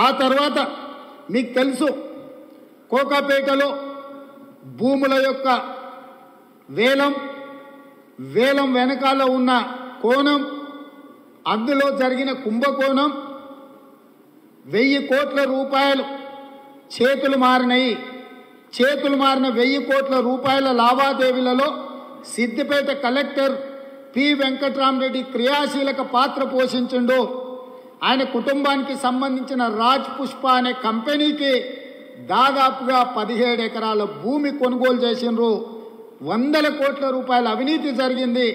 ఆ తర్వాత మీకు తెలుసు కోకాపేటలో భూముల యొక్క వేలం వెనకాల ఉన్న కోణం, అందులో జరిగిన కుంభకోణం, 1000 కోట్ల రూపాయలు చేతులు మారినాయి. చేతులు మారిన 1000 కోట్ల రూపాయల లావాదేవీలలో సిద్దిపేట కలెక్టర్ పి వెంకట్రామరెడ్డి క్రియాశీలక పాత్ర పోషించిండు. ఆయన కుటుంబానికి సంబంధించిన రాజ్ పుష్ప అనే కంపెనీకి దాదాపుగా 17 ఎకరాల భూమి కొనుగోలు చేసిండ్రు. 100 కోట్ల రూపాయల అవినీతి జరిగింది.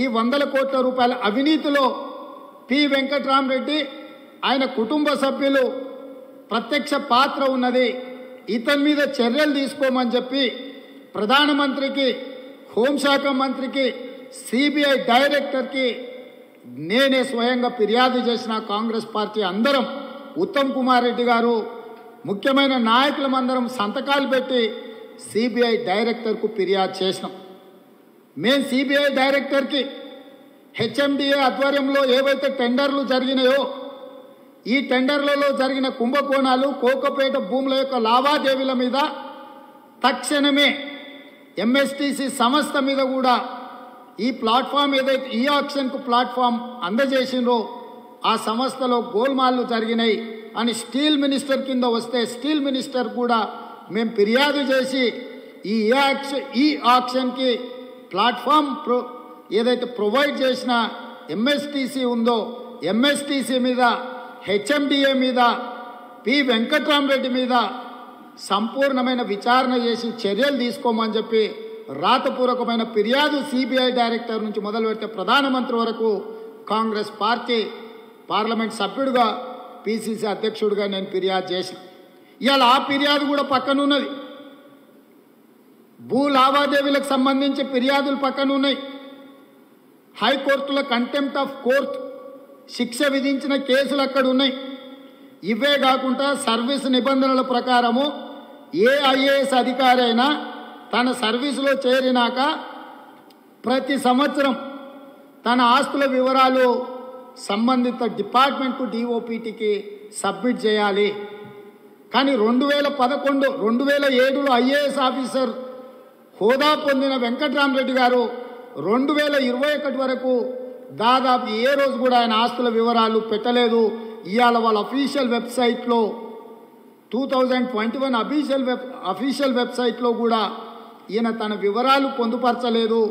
ఈ 100 కోట్ల రూపాయల అవినీతిలో పి వెంకట్రామరెడ్డి ఆయన కుటుంబ సభ్యులు ప్రత్యక్ష పాత్ర ఉన్నది. ఇతని మీద చర్యలు తీసుకోమని చెప్పి ప్రధానమంత్రికి, హోంశాఖ మంత్రికి, సిబిఐ డైరెక్టర్కి నేనే స్వయంగా ఫిర్యాదు చేసిన కాంగ్రెస్ పార్టీ అందరం, ఉత్తమ్ కుమార్ రెడ్డి గారు, ముఖ్యమైన నాయకులమందరం సంతకాలు పెట్టి సిబిఐ డైరెక్టర్కు ఫిర్యాదు చేసినాం. మేము సిబిఐ డైరెక్టర్కి హెచ్ఎండిఏ ఆధ్వర్యంలో ఏవైతే టెండర్లు జరిగినాయో ఈ టెండర్లలో జరిగిన కుంభకోణాలు, కోకపేట భూముల యొక్క లావాదేవీల మీద తక్షణమే ఎంఎస్టీసీ సంస్థ మీద కూడా ఈ ప్లాట్ఫామ్ ఏదైతే ఈ ఆక్షన్కు ప్లాట్ఫామ్ అందజేసిండ్రో ఆ సంస్థలో గోల్మాల్లు జరిగినాయి అని స్టీల్ మినిస్టర్ కింద వస్తే స్టీల్ మినిస్టర్ కూడా మేము ఫిర్యాదు చేసి ఈ ఆక్షన్కి ప్లాట్ఫామ్ ఏదైతే ప్రొవైడ్ చేసిన ఎంఎస్టీసీ ఉందో ఎంఎస్టీసీ మీద, హెచ్ఎండిఏ మీద, పి వెంకట్రామరెడ్డి మీద సంపూర్ణమైన విచారణ చేసి చర్యలు తీసుకోమని చెప్పి రాతపూర్వకమైన ఫిర్యాదు సిబిఐ డైరెక్టర్ నుంచి మొదలు పెడితే ప్రధానమంత్రి వరకు కాంగ్రెస్ పార్టీ పార్లమెంట్ సభ్యుడిగా, పిసిసి అధ్యక్షుడిగా నేను ఫిర్యాదు చేసిన. ఇవాళ ఆ ఫిర్యాదు కూడా పక్కనున్నది. భూ లావాదేవీలకు సంబంధించి ఫిర్యాదులు పక్కనున్నాయి. హైకోర్టులో కంటెంప్ట్ ఆఫ్ కోర్ట్ శిక్ష విధించిన కేసులు అక్కడ ఉన్నాయి. ఇవే కాకుండా సర్వీస్ నిబంధనల ప్రకారము ఏ ఐఏఎస్ అధికారి అయినా తన సర్వీసులో చేరినాక ప్రతి సంవత్సరం తన ఆస్తుల వివరాలు సంబంధిత డిపార్ట్మెంట్కు డిఓపిటికి సబ్మిట్ చేయాలి. కానీ 2011, 2007లో ఐఏఎస్ ఆఫీసర్ హోదా పొందిన వెంకట్రామరెడ్డి గారు 2021 వరకు దాదాపు ఏ రోజు కూడా ఆయన ఆస్తుల వివరాలు పెట్టలేదు. ఇవాళ వాళ్ళ అఫీషియల్ వెబ్సైట్లో 2021 అఫీషియల్ వెబ్సైట్లో కూడా ఈయన తన వివరాలు పొందుపరచలేదు,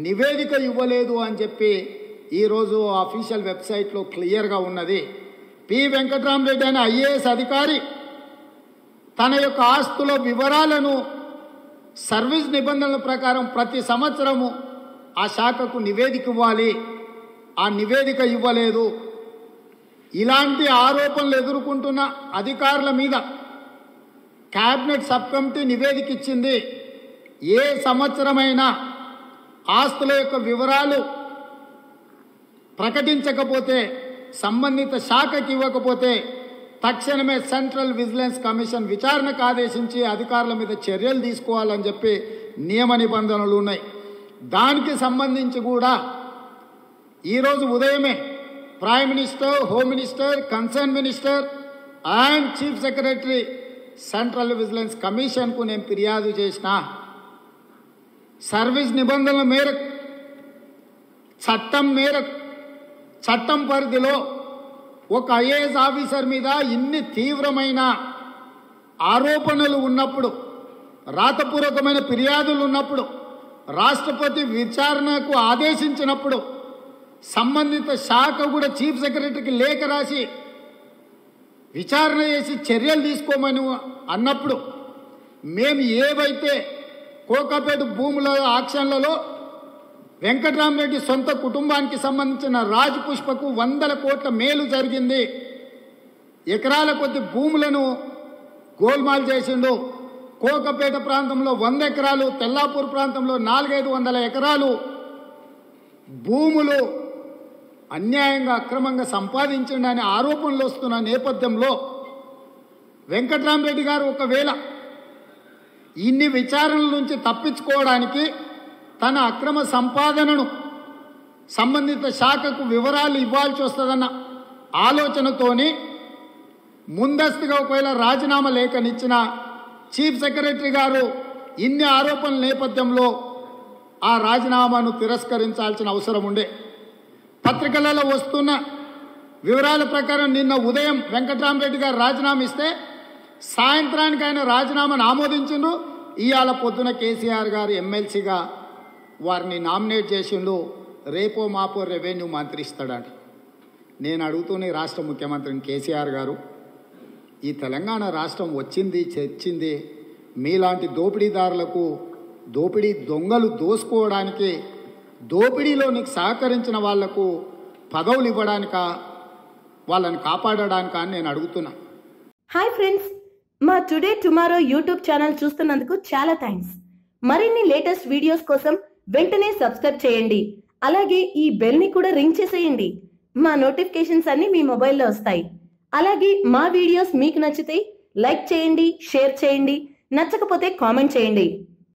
నివేదిక ఇవ్వలేదు అని చెప్పి ఈరోజు అఫీషియల్ వెబ్సైట్లో క్లియర్గా ఉన్నది. పి వెంకట్రామరెడ్డి అనే ఐఏఎస్ అధికారి తన యొక్క ఆస్తుల వివరాలను సర్వీస్ నిబంధనల ప్రకారం ప్రతి సంవత్సరము ఆ శాఖకు నివేదిక ఇవ్వాలి. ఆ నివేదిక ఇవ్వలేదు. ఇలాంటి ఆరోపణలు ఎదుర్కొంటున్న అధికారుల మీద క్యాబినెట్ సబ్ కమిటీ నివేదిక ఇచ్చింది. ఏ సంవత్సరమైనా ఆస్తుల యొక్క వివరాలు ప్రకటించకపోతే, సంబంధిత శాఖకి ఇవ్వకపోతే తక్షణమే సెంట్రల్ విజిలెన్స్ కమిషన్ విచారణకు ఆదేశించి అధికారుల మీద చర్యలు తీసుకోవాలని చెప్పి నియమ నిబంధనలు ఉన్నాయి. దానికి సంబంధించి కూడా ఈరోజు ఉదయమే prime minister, home minister, concern minister and chief secretary central vigilance కమిషన్కు నేను ఫిర్యాదు చేసిన. సర్వీస్ నిబంధనల మేరకు, చట్టం పరిధిలో ఒక ఐఏఎస్ ఆఫీసర్ మీద ఇన్ని తీవ్రమైన ఆరోపణలు ఉన్నప్పుడు, రాతపూర్వకమైన ఫిర్యాదులు ఉన్నప్పుడు, రాష్ట్రపతి విచారణకు ఆదేశించినప్పుడు సంబంధిత శాఖ కూడా చీఫ్ సెక్రటరీకి లేఖ రాసి విచారణ చేసి చర్యలు తీసుకోమని అన్నప్పుడు మేము ఏవైతే కోకాపేట భూముల ఆక్షన్లలో వెంకట్రామరెడ్డి సొంత కుటుంబానికి సంబంధించిన రాజ్ పుష్పకు 100 కోట్ల మేలు జరిగింది, ఎకరాల కొద్ది భూములను గోల్మాల్ చేసిండు. కోకపేట ప్రాంతంలో 100 ఎకరాలు, తెల్లాపూర్ ప్రాంతంలో 400-500 ఎకరాలు భూములు అన్యాయంగా అక్రమంగా సంపాదించండి ఆరోపణలు వస్తున్న నేపథ్యంలో వెంకట్రామరెడ్డి గారు ఒకవేళ ఇన్ని విచారణల నుంచి తప్పించుకోవడానికి తన అక్రమ సంపాదనను సంబంధిత శాఖకు వివరాలు ఇవ్వాల్సి వస్తుందన్న ఆలోచనతోని ముందస్తుగా ఒకవేళ రాజీనామా లేఖనిచ్చిన చీఫ్ సెక్రటరీ గారు ఇన్ని ఆరోపణల నేపథ్యంలో ఆ రాజీనామాను తిరస్కరించాల్సిన అవసరం ఉండే. పత్రికలలో వస్తున్న వివరాల ప్రకారం నిన్న ఉదయం వెంకట్రామరెడ్డి గారు రాజీనామా ఇస్తే సాయంత్రానికి ఆయన రాజీనామాను ఆమోదించిండ్రు. ఇవాళ పొద్దున కేసీఆర్ గారు ఎమ్మెల్సీగా వారిని నామినేట్ చేసిండు. రేపో మాపో రెవెన్యూ మంత్రి ఇస్తాడని నేను అడుగుతూనే రాష్ట్ర ముఖ్యమంత్రిని, కేసీఆర్ గారు ఈ తెలంగాణ రాష్ట్రం వచ్చింది తెచ్చింది మీలాంటి దోపిడీదారులకు, దోపిడీ దొంగలు దోసుకోవడానికి, దోపిడీలో నీకు సహకరించిన వాళ్లకు పదవులు ఇవ్వడానిక, వాళ్ళని కాపాడడానిక అని నేను అడుగుతున్నా. హాయ్ ఫ్రెండ్స్, మా టుడే టుమారో యూట్యూబ్ ఛానల్ చూస్తున్నందుకు చాలా థ్యాంక్స్. మరిన్ని లేటెస్ట్ వీడియోస్ కోసం వెంటనే సబ్స్క్రైబ్ చేయండి. అలాగే ఈ బెల్ ని కూడా రింగ్ చేసేయండి. మా నోటిఫికేషన్స్ అన్ని మీ మొబైల్లో వస్తాయి. అలాగే మా వీడియోస్ మీకు నచ్చితే లైక్ చేయండి, షేర్ చేయండి, నచ్చకపోతే కామెంట్ చేయండి.